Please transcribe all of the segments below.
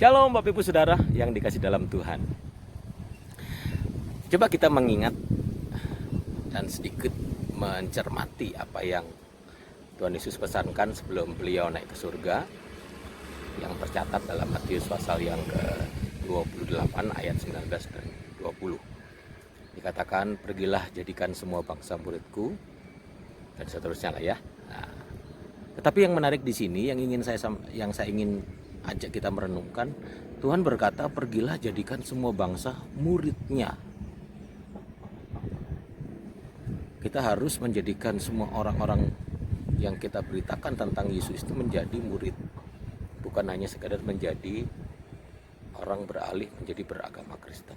Shalom Bapak Ibu Saudara yang dikasih dalam Tuhan. Coba kita mengingat dan sedikit mencermati apa yang Tuhan Yesus pesankan sebelum beliau naik ke surga, yang tercatat dalam Matius pasal yang ke-28 ayat 19 dan 20. Dikatakan, pergilah jadikan semua bangsa muridku, dan seterusnya lah ya. Nah, tetapi yang menarik di sini yang saya ingin ajak kita merenungkan, Tuhan berkata, pergilah jadikan semua bangsa muridnya. Kita harus menjadikan semua orang-orang yang kita beritakan tentang Yesus itu menjadi murid, bukan hanya sekadar menjadi orang beralih menjadi beragama Kristen.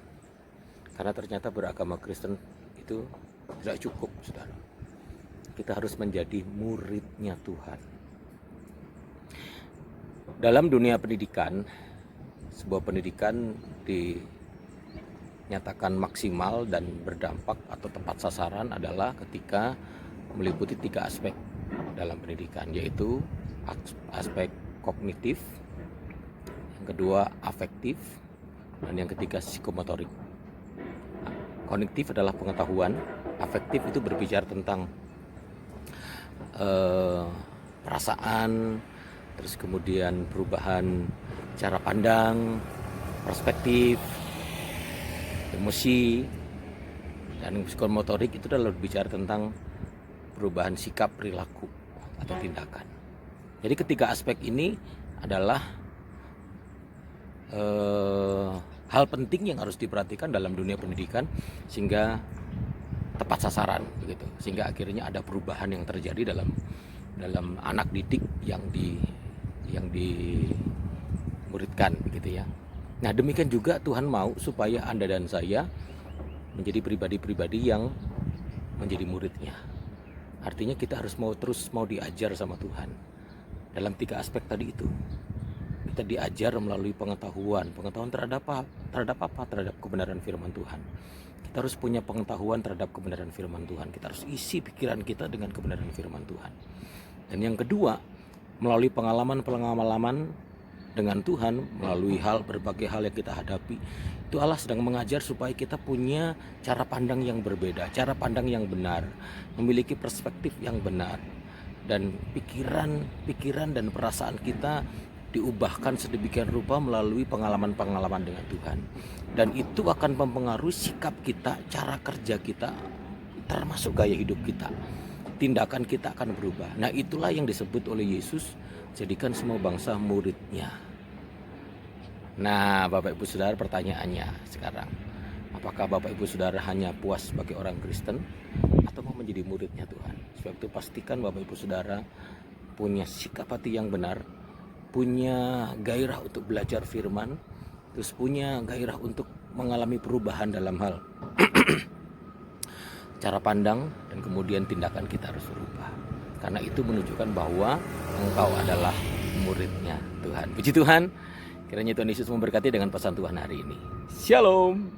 Karena ternyata beragama Kristen itu tidak cukup, saudara. Kita harus menjadi muridnya Tuhan. Dalam dunia pendidikan, sebuah pendidikan dinyatakan maksimal dan berdampak atau tepat sasaran adalah ketika meliputi 3 aspek dalam pendidikan, yaitu aspek kognitif, yang kedua afektif, dan yang ketiga psikomotorik. Kognitif adalah pengetahuan, afektif itu berbicara tentang perasaan, terus kemudian perubahan cara pandang, perspektif, emosi, dan psikomotorik itu adalah berbicara tentang perubahan sikap, perilaku, atau tindakan. Jadi ketiga aspek ini adalah hal penting yang harus diperhatikan dalam dunia pendidikan sehingga tepat sasaran, begitu. Sehingga akhirnya ada perubahan yang terjadi dalam anak didik yang dimuridkan, gitu ya. Nah, demikian juga Tuhan mau supaya Anda dan saya menjadi pribadi-pribadi yang menjadi muridnya. Artinya kita harus terus diajar sama Tuhan dalam 3 aspek tadi itu. Kita diajar melalui pengetahuan terhadap apa? Terhadap kebenaran firman Tuhan. Kita harus punya pengetahuan terhadap kebenaran firman Tuhan. Kita harus isi pikiran kita dengan kebenaran firman Tuhan. Dan yang kedua, melalui pengalaman dengan Tuhan, melalui berbagai hal yang kita hadapi, itu Allah sedang mengajar supaya kita punya cara pandang yang berbeda, cara pandang yang benar, memiliki perspektif yang benar, dan pikiran dan perasaan kita diubahkan sedemikian rupa melalui pengalaman-pengalaman dengan Tuhan. Dan itu akan mempengaruhi sikap kita, cara kerja kita, termasuk gaya hidup kita. Tindakan kita akan berubah. Nah, itulah yang disebut oleh Yesus, jadikan semua bangsa muridnya. Nah, Bapak Ibu Saudara, pertanyaannya sekarang, apakah Bapak Ibu Saudara hanya puas sebagai orang Kristen atau mau menjadi muridnya Tuhan? Sebab itu pastikan Bapak Ibu Saudara punya sikap hati yang benar, punya gairah untuk belajar firman, terus punya gairah untuk mengalami perubahan dalam hal cara pandang, dan kemudian tindakan kita harus berubah. Karena itu menunjukkan bahwa engkau adalah muridnya Tuhan. Puji Tuhan, kiranya Tuhan Yesus memberkati dengan pesan Tuhan hari ini. Shalom.